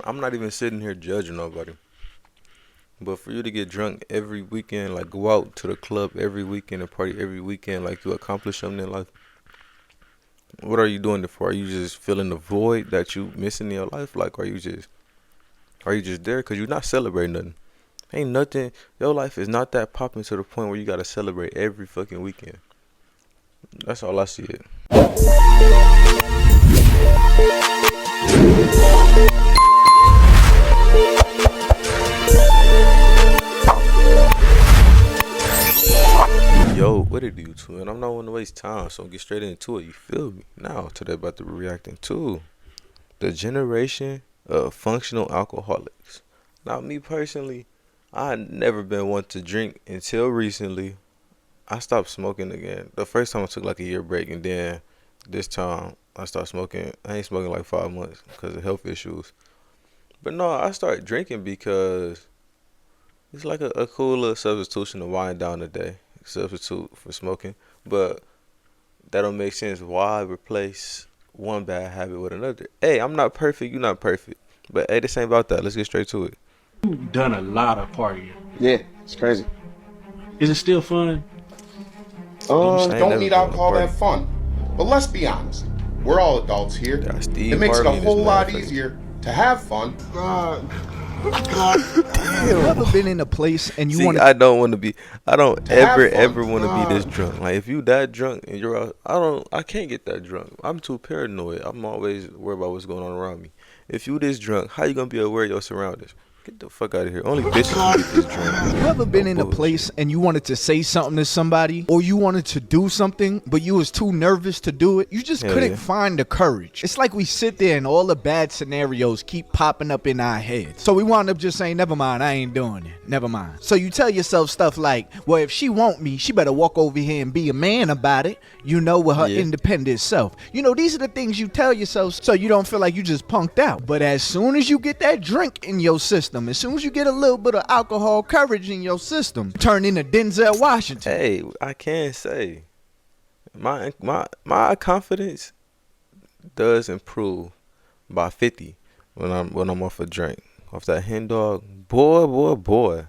I'm not even sitting here judging nobody. But for you to get drunk every weekend, like go out to the club every weekend and party every weekend, like you accomplish something in life, what are you doing it for? Are you just filling the void that you missing in your life? Like, are you just there because you're not celebrating nothing? Ain't nothing. Your life is not that popping to the point where you gotta celebrate every fucking weekend. That's all I see it. Yo, what it do, too? And I'm not one to waste time, so get straight into it. You feel me? Now, today about to be reacting to the generation of functional alcoholics. Now, me personally, I never been one to drink until recently. I stopped smoking again. The first time I took like a year break, and then this time I started smoking. I ain't smoking like 5 months because of health issues. But no, I started drinking because it's like a cool little substitution to wind down the day, substitute for smoking. But that don't make sense. Why replace one bad habit with another? Hey, I'm not perfect. You're not perfect. But hey, this ain't about that. Let's get straight to it. You've done a lot of partying. Yeah, it's crazy. Is it still fun? I ain't Don't never need been on a alcohol to party. have fun. But let's be honest. We're all adults here. Got It Steve makes it Harvey a in this whole lot motherfucker. easier to have fun. You ever been in a place and you See, want I don't want to be. I don't To have ever fun. want to be this drunk. Like if you that drunk and you're out, I don't. I can't get that drunk. I'm too paranoid. I'm always worried about what's going on around me. If you this drunk, how you gonna be aware of your surroundings? Get the fuck out of here. Only bitches can get this drunk. You ever been No in a bullshit. place and you wanted to say something to somebody or you wanted to do something but you was too nervous to do it? You just Hell couldn't yeah. find the courage. It's like we sit there and all the bad scenarios keep popping up in our heads. So we wound up just saying, never mind, I ain't doing it. Never mind. So you tell yourself stuff like, well, if she want me, she better walk over here and be a man about it, you know, with her Yeah. independent self. You know, these are the things you tell yourself so you don't feel like you just punked out. But as soon as you get that drink in your system, as soon as you get a little bit of alcohol courage in your system, turn into Denzel Washington. Hey, I can say my confidence does improve by 50 when I'm off a drink. Off that hen dog, boy.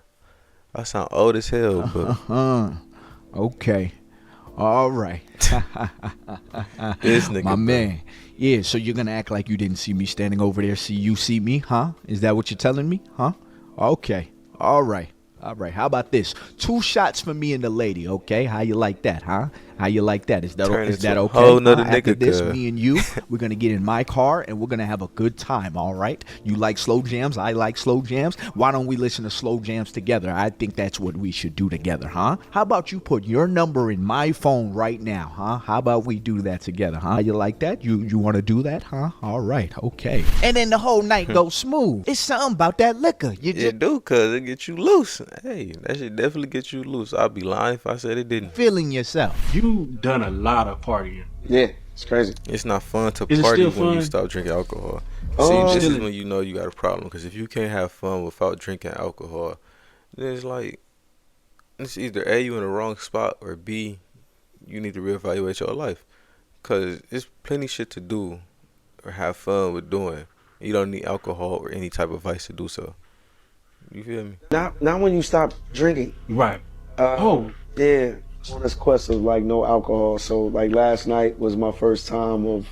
I sound old as hell, but Okay. All right. this nigga, My bro. man. Yeah, so you're going to act like you didn't see me standing over there. See you see me, huh? Is that what you're telling me, huh? Okay. All right. All right. How about this? 2 shots for me and the lady, okay? How you like that, huh? How you like that? Is that Turn is into that a okay? whole nother After nigga, this, cuz. me and you, we're gonna get in my car and we're gonna have a good time. All right? You like slow jams? I like slow jams. Why don't we listen to slow jams together? I think that's what we should do together, huh? How about you put your number in my phone right now, huh? How about we do that together, huh? You like that? You want to do that, huh? All right, okay. And then the whole night goes smooth. It's something about that liquor. You just It do, cuz it get you loose. Hey, that should definitely get you loose. I'd be lying if I said it didn't. feeling yourself. You've done a lot of partying. Yeah, it's crazy. It's not fun to Is it party still when you fun? stop drinking alcohol. Oh. See, this is Still- when you know you got a problem. Because if you can't have fun without drinking alcohol, then it's like, it's either A, you in the wrong spot, or B, you need to reevaluate your life. Because there's plenty shit to do or have fun with doing. You don't need alcohol or any type of vice to do so. You feel me? Not when you stop drinking. Right. Uh, Oh, Yeah, on this quest of like no alcohol. So like last night was my first time of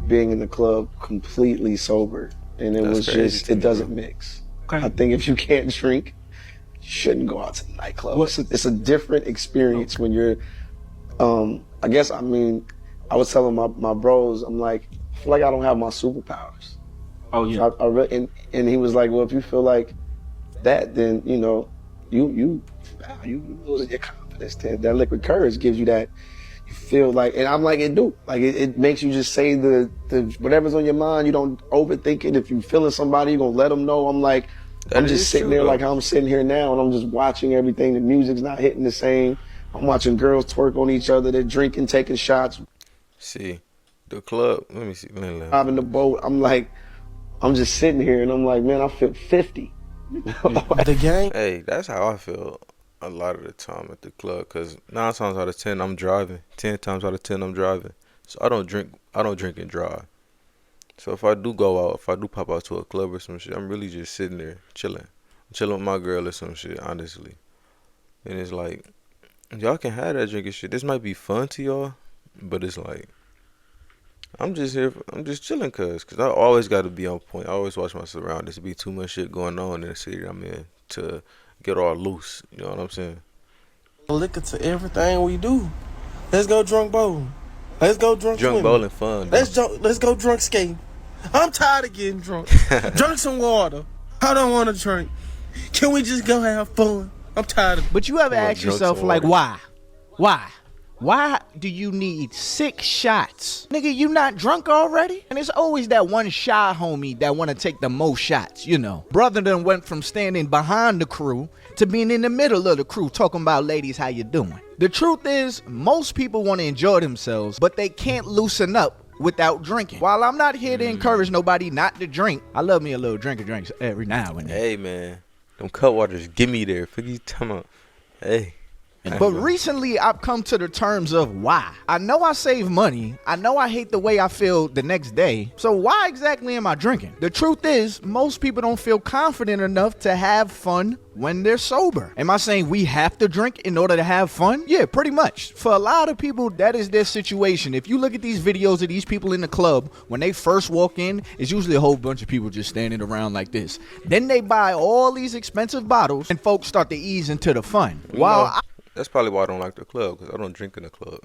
being in the club completely sober, and it That's was crazy just to it me, doesn't bro. mix. okay. I think if you can't drink, you shouldn't go out to the nightclub. What- It's a different experience when you're. I guess I mean, I was telling my bros, I'm like, I feel like I don't have my superpowers. Oh, yeah. And he was like, well, if you feel like that, then you know, you losing your confidence. That liquid courage gives you that. You feel like, and I'm like, it do. Like it makes you just say the whatever's on your mind. You don't overthink it. If you feeling somebody, you gonna let them know. I'm like, That I'm is just sitting true, there though. like how I'm sitting here now, and I'm just watching everything. The music's not hitting the same. I'm watching girls twerk on each other. They're drinking, taking shots, See, the club, let me see. driving the boat. I'm like, I'm just sitting here, and I'm like, man, I feel 50. The gang. Hey, that's how I feel a lot of the time at the club. Cause 9 times out of 10 I'm driving. 10 times out of 10 I'm driving. So I don't drink and drive. So if I do go out, if I do pop out to a club or some shit, I'm really just sitting there chilling with my girl or some shit, honestly. And it's like, y'all can have that drinking shit. This might be fun to y'all, but it's like, I'm just here. I'm just chilling, cause I always got to be on point. I always watch my surroundings. There be too much shit going on in the city I'm in to get all loose. You know what I'm saying? Liquor to everything we do. Let's go drunk bowling. Let's go drunk swimming. Bowling fun. Though. Let's go drunk skating. I'm tired of getting drunk. Drink some water. I don't want to drink. Can we just go have fun? I'm tired of. But you ever Come on, ask drunk yourself, some like, water. why do you need 6 shots? Nigga, you not drunk already? And it's always that one shy homie that want to take the most shots, you know. Brother done went from standing behind the crew to being in the middle of the crew talking about, ladies, how you doing? The truth is, most people want to enjoy themselves, but they can't loosen up without drinking. While I'm not here to encourage nobody not to drink, I love me a little drinks every now and then. Hey man, them Cutwaters, give me there. Fuck you talking about? Hey. But recently, I've come to the terms of why. I know I save money. I know I hate the way I feel the next day. So why exactly am I drinking? The truth is, most people don't feel confident enough to have fun when they're sober. Am I saying we have to drink in order to have fun? Yeah, pretty much. For a lot of people, that is their situation. If you look at these videos of these people in the club, when they first walk in, it's usually a whole bunch of people just standing around like this. Then they buy all these expensive bottles and folks start to ease into the fun. While That's probably why I don't like the club, because I don't drink in the club.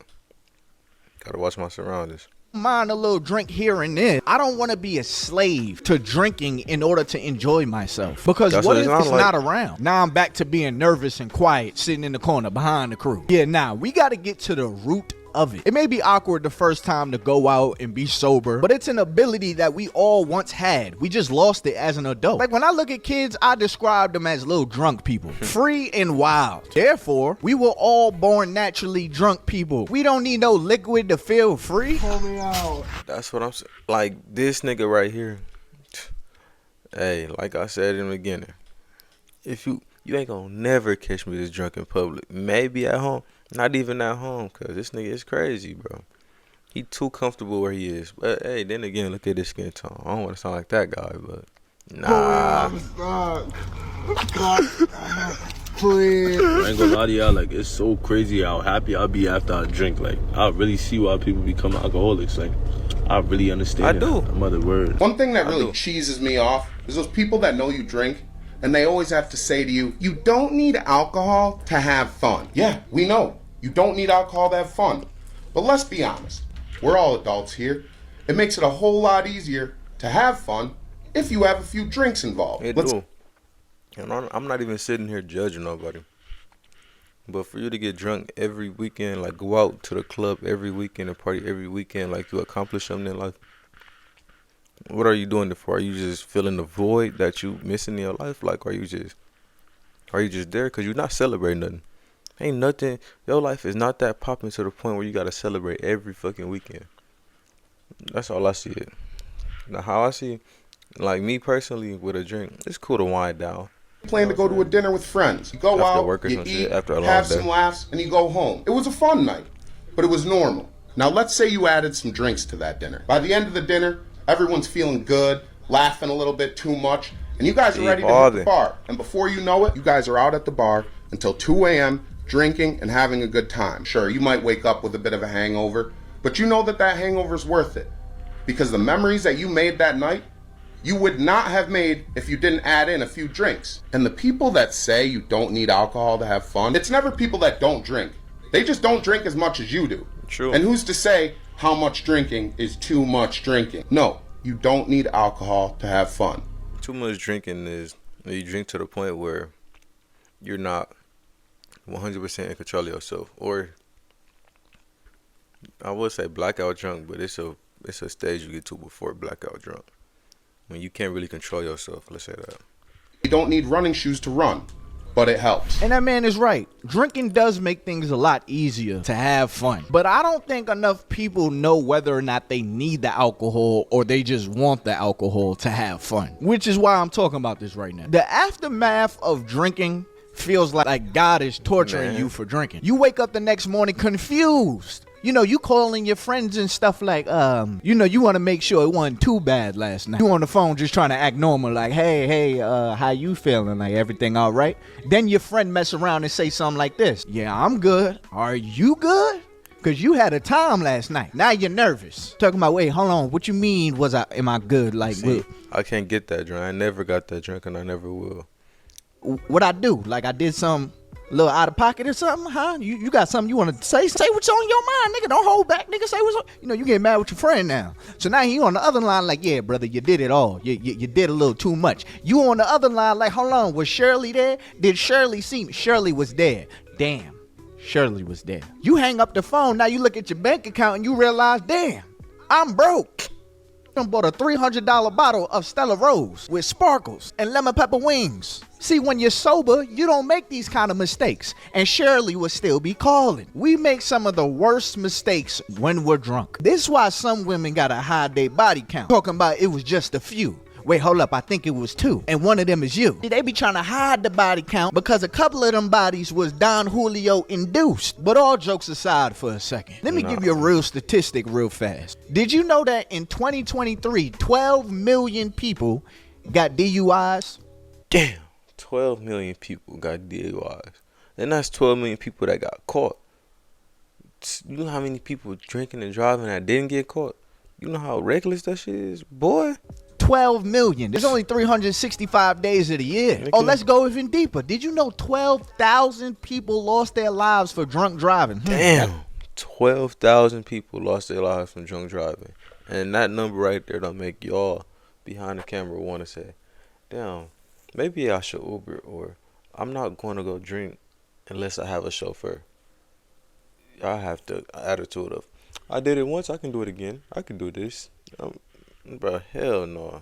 Gotta watch my surroundings. Mind a little drink here and there, I don't want to be a slave to drinking in order to enjoy myself. Because That's what what if it it's sound like. not around? Now I'm back to being nervous and quiet, sitting in the corner behind the crew. Yeah, now we got to get to the root of it. It may be awkward the first time to go out and be sober, but it's an ability that we all once had. We just lost it as an adult. Like when I look at kids, I describe them as little drunk people, free and wild. Therefore, we were all born naturally drunk people. We don't need no liquid to feel free. That's what I'm saying. Like this nigga right here. Hey, like I said in the beginning, if you ain't gonna never catch me this drunk in public. Maybe at home. Not even at home, cause this nigga is crazy, bro. He too comfortable where he is. But hey, then again, look at his skin tone. I don't want to sound like that guy, but nah. Please. I ain't gonna lie to y'all, like, it's so crazy how happy I'll be after I drink. Like, I really see why people become alcoholics. Like, I really understand I do. Mother words. One thing that really cheeses me off is those people that know you drink and they always have to say to you, you don't need alcohol to have fun. Yeah, we know. You don't need alcohol to have fun. But let's be honest. We're all adults here. It makes it a whole lot easier to have fun if you have a few drinks involved. It do. And I'm not even sitting here judging nobody. But for you to get drunk every weekend, like go out to the club every weekend and party every weekend, like you accomplish something in life. What are you doing it for? Are you just filling the void that you missing in your life? Like, are you just there? Because you're not celebrating nothing. Ain't nothing. Your life is not that popping to the point where you got to celebrate every fucking weekend. That's all I see it. Now, how I see, like me personally, with a drink, it's cool to wind down. Plan to go to a dinner with friends. You go After out, work or you some eat, shit, after a long have day. some laughs, and you go home. It was a fun night, but it was normal. Now let's say you added some drinks to that dinner. By the end of the dinner, everyone's feeling good, laughing a little bit too much, and you guys are ready to hit the bar. And before you know it, you guys are out at the bar until 2 a.m. drinking and having a good time. Sure, you might wake up with a bit of a hangover, but you know that that hangover's worth it. Because the memories that you made that night, you would not have made if you didn't add in a few drinks. And the people that say you don't need alcohol to have fun, it's never people that don't drink. They just don't drink as much as you do. True. And who's to say how much drinking is too much drinking? No, you don't need alcohol to have fun. Too much drinking is you drink to the point where you're not 100% in control of yourself. Or I would say blackout drunk, but it's a stage you get to before blackout drunk. When you can't really control yourself, let's say that. You don't need running shoes to run, but it helps. And that man is right. Drinking does make things a lot easier to have fun. But I don't think enough people know whether or not they need the alcohol or they just want the alcohol to have fun. Which is why I'm talking about this right now. The aftermath of drinking feels like God is torturing you for drinking. You wake up the next morning confused. You know, you calling your friends and stuff like, you know, you want to make sure it wasn't too bad last night. You on the phone just trying to act normal, like, hey, how you feeling? Like, everything all right? Then your friend mess around and say something like this. Yeah, I'm good. Are you good? Because you had a time last night. Now you're nervous. Talking about, wait, hold on. What you mean am I good? Like, see, I can't get that drink. I never got that drink, and I never will. What I do? Like, I did some little out of pocket or something, huh? You got something you want to say? Say what's on your mind, nigga. Don't hold back, nigga. Say what's on. You know, you get mad with your friend now. So now he on the other line like, yeah, brother, you did it all. You did a little too much. You on the other line like, hold on, was Shirley there? Did Shirley see me? Shirley was there. Damn. Shirley was there. You hang up the phone, now you look at your bank account and you realize, damn, I'm broke. I bought a $300 bottle of Stella Rose with sparkles and lemon pepper wings. See, when you're sober, you don't make these kind of mistakes, and Shirley will still be calling. We make some of the worst mistakes when we're drunk. This is why some women gotta hide their body count. Talking about it was just a few. Wait, hold up, I think it was 2, and one of them is you. They be trying to hide the body count because a couple of them bodies was Don Julio induced. But all jokes aside for a second, let me give you a real statistic real fast. Did you know that in 2023, 12 million people got DUIs? Damn, 12 million people got DUIs. And that's 12 million people that got caught. You know how many people drinking and driving that didn't get caught? You know how reckless that shit is, boy? 12 million. There's only 365 days of the year. Okay. Oh, let's go even deeper. Did you know 12,000 people lost their lives for drunk driving? Damn. 12,000 people lost their lives from drunk driving. And that number right there don't make y'all behind the camera want to say, damn, maybe I should Uber, or I'm not going to go drink unless I have a chauffeur. Y'all have the attitude of, I did it once, I can do it again. I can do this. Bro, hell no.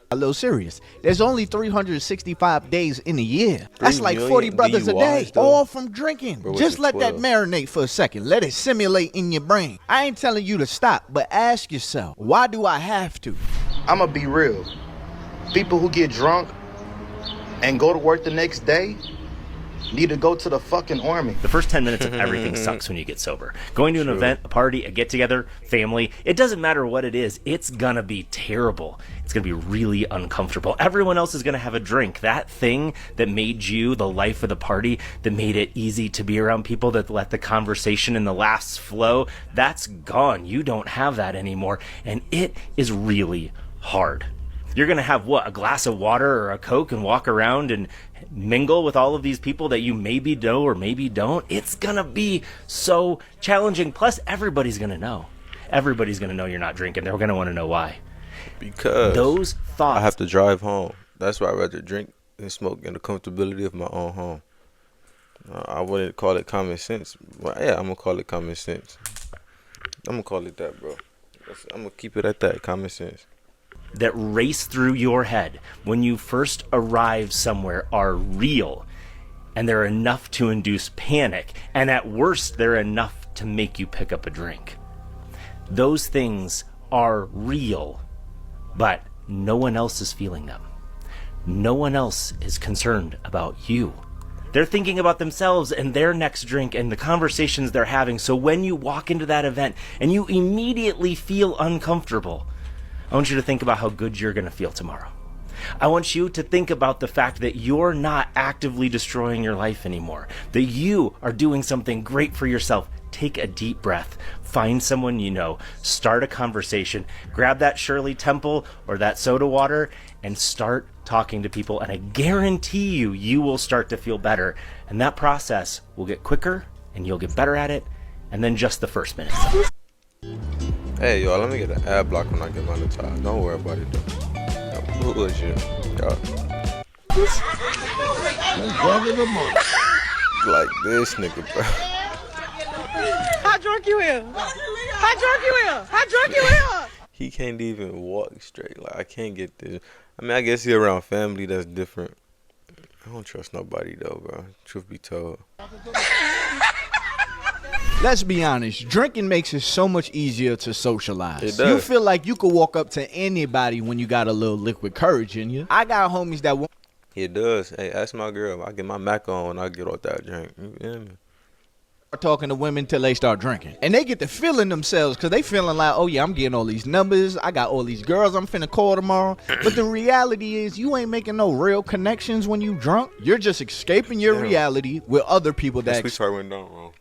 A little serious. There's only 365 days in a year. That's like 40 brothers a day, though, all from drinking. Bro, just let 12? That marinate for a second. Let it simulate in your brain. I ain't telling you to stop, but ask yourself, why do I have to? I'ma be real. People who get drunk and go to work the next day need to go to the fucking army. The first 10 minutes of everything sucks when you get sober. Going to an event, a party, a get-together, family, it doesn't matter what it is. It's gonna be terrible. It's gonna be really uncomfortable. Everyone else is gonna have a drink. That thing that made you the life of the party, that made it easy to be around people, that let the conversation and the laughs flow, that's gone. You don't have that anymore. And it is really hard. You're gonna have what, a glass of water or a Coke and walk around and mingle with all of these people that you maybe know or maybe don't. It's gonna be so challenging. Plus, everybody's gonna know. Everybody's gonna know you're not drinking. They're gonna want to know why. Because those thoughts. I have to drive home. That's why I'd rather drink and smoke in the comfortability of my own home. I wouldn't call it common sense. Well, yeah, I'm gonna call it common sense. I'm gonna call it that, bro. I'm gonna keep it at that, common sense. That race through your head when you first arrive somewhere are real, and they're enough to induce panic, and at worst they're enough to make you pick up a drink. Those things are real, but no one else is feeling them. No one else is concerned about you. They're thinking about themselves and their next drink and the conversations they're having. So when you walk into that event and you immediately feel uncomfortable, I want you to think about how good you're going to feel tomorrow. I want you to think about the fact that you're not actively destroying your life anymore, that you are doing something great for yourself. Take a deep breath, find someone you know, start a conversation, grab that Shirley Temple or that soda water and start talking to people. And I guarantee you, you will start to feel better. And that process will get quicker and you'll get better at it. And then just the first minute. Hey, y'all, let me get an ad block when I get monetized. Don't worry about it, though. I'm bullshit, y'all. Like this nigga, bro. How drunk you is? How drunk you is? How drunk you is? He can't even walk straight. Like, I can't get this. I mean, I guess he around family, that's different. I don't trust nobody, though, bro. Truth be told. Let's be honest, drinking makes it so much easier to socialize. It does. You feel like you could walk up to anybody when you got a little liquid courage in you. I got homies that won't. It does. Hey, ask my girl. I get my Mac on when I get off that drink. You feel me? talking to women till they start drinking. And they get to feeling themselves because they feeling like, oh yeah, I'm getting all these numbers. I got all these girls I'm finna call tomorrow. But the reality is you ain't making no real connections when you drunk. You're just escaping your reality with other people that went down wrong.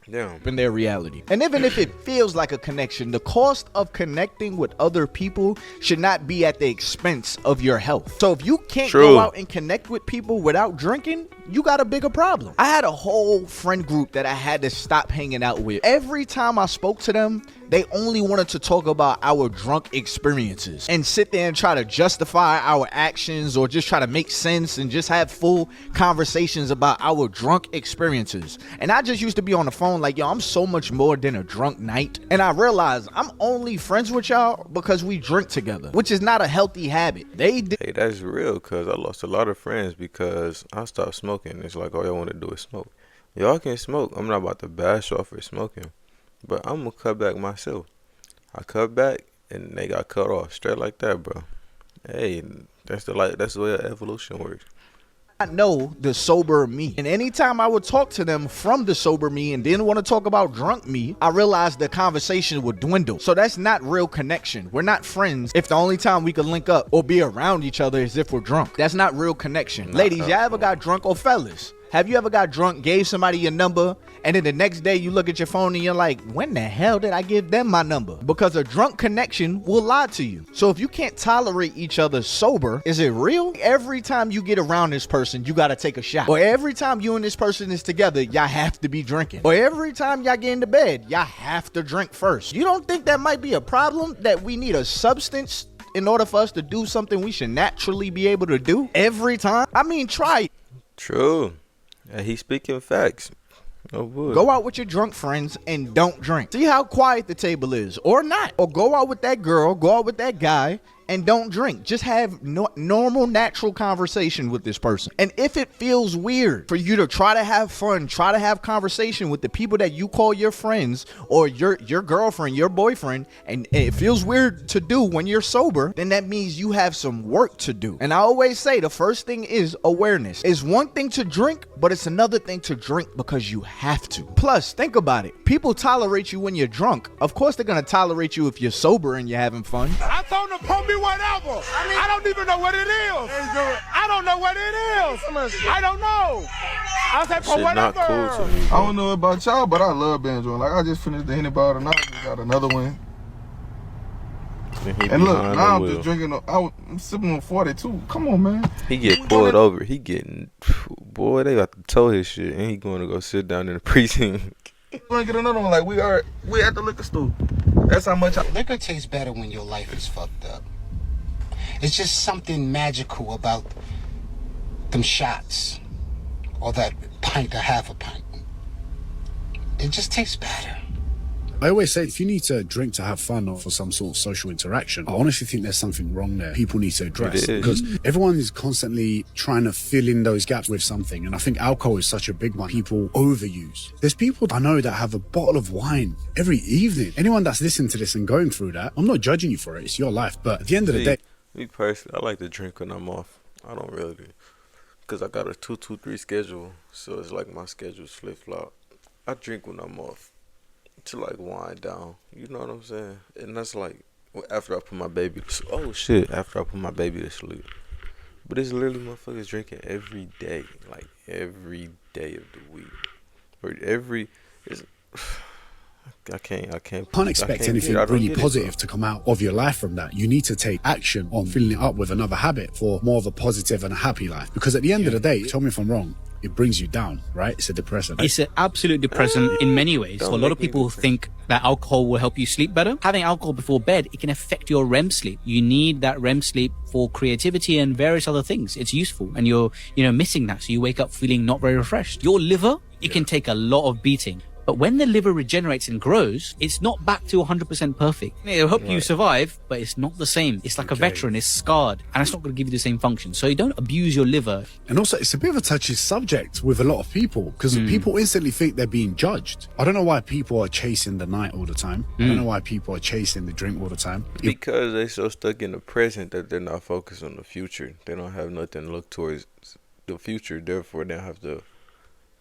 Yeah. In their reality. And even if it feels like a connection, the cost of connecting with other people should not be at the expense of your health. So if you can't go out and connect with people without drinking, you got a bigger problem. I had a whole friend group that I had to stop hanging out with. Every time I spoke to them, they only wanted to talk about our drunk experiences and sit there and try to justify our actions or just try to make sense and just have full conversations about our drunk experiences. And I just used to be on the phone like, yo, I'm so much more than a drunk night. And I realized I'm only friends with y'all because we drink together, which is not a healthy habit. Hey, that's real, because I lost a lot of friends because I stopped smoking. It's like all y'all want to do is smoke. Y'all can smoke. I'm not about to bash y'all for smoking, but I'm going to cut back myself. I cut back and they got cut off straight like that, bro. Hey, that's the way evolution works. I know the sober me, and anytime I would talk to them from the sober me and didn't want to talk about drunk me, I realized the conversation would dwindle. So that's not real connection. We're not friends if the only time we can link up or be around each other is if we're drunk. That's not real connection. Ladies, y'all ever got drunk? Or fellas, have you ever got drunk, gave somebody your number, and then the next day you look at your phone and you're like, when the hell did I give them my number? Because a drunk connection will lie to you. So if you can't tolerate each other sober, is it real? Every time you get around this person, you gotta take a shot. Or every time you and this person is together, y'all have to be drinking. Or every time y'all get into bed, y'all have to drink first. You don't think that might be a problem, that we need a substance in order for us to do something we should naturally be able to do every time? I mean, try it. True. He's speaking facts. Oh, boy. Go out with your drunk friends and don't drink. See how quiet the table is, or not. Or go out with that girl, go out with that guy, and don't drink. Just have normal, natural conversation with this person. And if it feels weird for you to try to have fun, try to have conversation with the people that you call your friends or your girlfriend, your boyfriend, and it feels weird to do when you're sober, then that means you have some work to do. And I always say the first thing is awareness. It's one thing to drink, but it's another thing to drink because you have to. Plus, think about it. People tolerate you when you're drunk. Of course, they're going to tolerate you if you're sober and you're having fun. I told them, pump me whatever. I don't even know what it is. I don't know what it is. I don't know. I said, for whatever. Cool to me, I don't know about y'all, but I love banjo. Like, I just finished the Henny bottle and I just got another one. And look, now I'm just drinking. I'm sipping on 42. Come on, man. He get pulled over. He getting, boy, they got to tow his shit, and he going to go sit down in the precinct. Gonna get another one. Like we at the liquor store. That's how much. Liquor tastes better when your life is fucked up. It's just something magical about them shots or that pint or half a pint. It just tastes better. I always say, if you need to drink to have fun or for some sort of social interaction, I honestly think there's something wrong there. People need to address because everyone is constantly trying to fill in those gaps with something. And I think alcohol is such a big one. People overuse. There's people I know that have a bottle of wine every evening. Anyone that's listening to this and going through that, I'm not judging you for it. It's your life. But at the end of the day, me personally, I like to drink when I'm off. I don't really do, because I got a 2-2-3 schedule. So it's like my schedule's flip-flop. I drink when I'm off to like wind down, you know what I'm saying? And that's like after I put my baby to sleep. Oh shit, after I put my baby to sleep. But it's literally motherfuckers drinking every day, like every day of the week, or I can't expect anything really positive to come out of your life from that. You need to take action on filling it up with another habit for more of a positive and a happy life. Because at the end of the day, tell me if I'm wrong, it brings you down, right? It's a depressant. It's an absolute depressant in many ways. So a lot of people think that alcohol will help you sleep better. Having alcohol before bed, it can affect your REM sleep. You need that REM sleep for creativity and various other things. It's useful, and you're missing that. So you wake up feeling not very refreshed. Your liver, it can take a lot of beating. But when the liver regenerates and grows, it's not back to 100% perfect. It'll help you survive, but it's not the same. It's like a veteran, it's scarred, and it's not going to give you the same function. So you don't abuse your liver. And also, it's a bit of a touchy subject with a lot of people, because people instantly think they're being judged. I don't know why people are chasing the night all the time. I don't know why people are chasing the drink all the time. Because they're so stuck in the present that they're not focused on the future. They don't have nothing to look towards the future, therefore they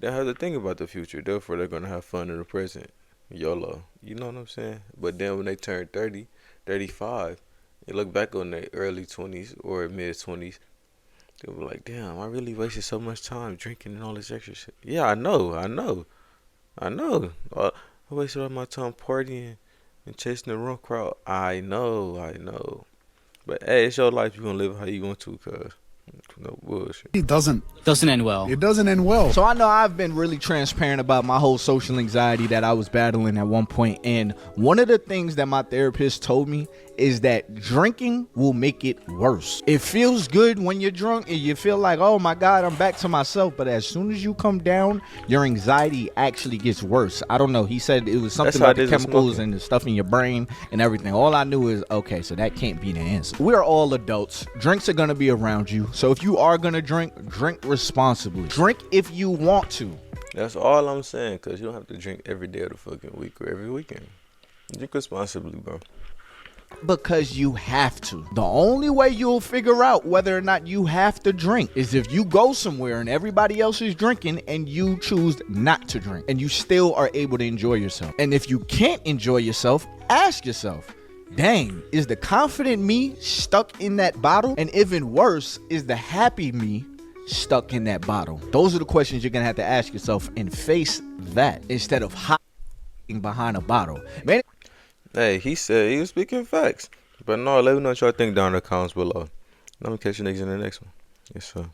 they have to think about the future. Therefore, they're gonna have fun in the present. YOLO. You know what I'm saying? But then when they turn 30, 35, they look back on their early 20s or mid 20s. They'll be like, damn, I really wasted so much time drinking and all this extra shit. Yeah, I know. I wasted all my time partying and chasing the wrong crowd. I know. But hey, it's your life. You gonna live how you want to, cuz. No bullshit. It doesn't end well. It doesn't end well. So I know I've been really transparent about my whole social anxiety that I was battling at one point, and one of the things that my therapist told me is that drinking will make it worse. It feels good when you're drunk and you feel like, oh my God, I'm back to myself. But as soon as you come down, your anxiety actually gets worse. I don't know. He said it was something about the chemicals and the stuff in your brain and everything. All I knew is, okay, so that can't be the answer. We're all adults. Drinks are going to be around you. So if you are going to drink responsibly. Drink if you want to. That's all I'm saying, because you don't have to drink every day of the fucking week or every weekend. Drink responsibly, bro. Because you have to. The only way you'll figure out whether or not you have to drink is if you go somewhere and everybody else is drinking and you choose not to drink and you still are able to enjoy yourself. And if you can't enjoy yourself, ask yourself, dang, is the confident me stuck in that bottle? And even worse, is the happy me stuck in that bottle? Those are the questions you're gonna have to ask yourself and face that instead of hiding behind a bottle. Man, hey, he said he was speaking facts. But no, let me know what y'all think down in the comments below. I'm gonna catch you niggas in the next one. Yes, sir.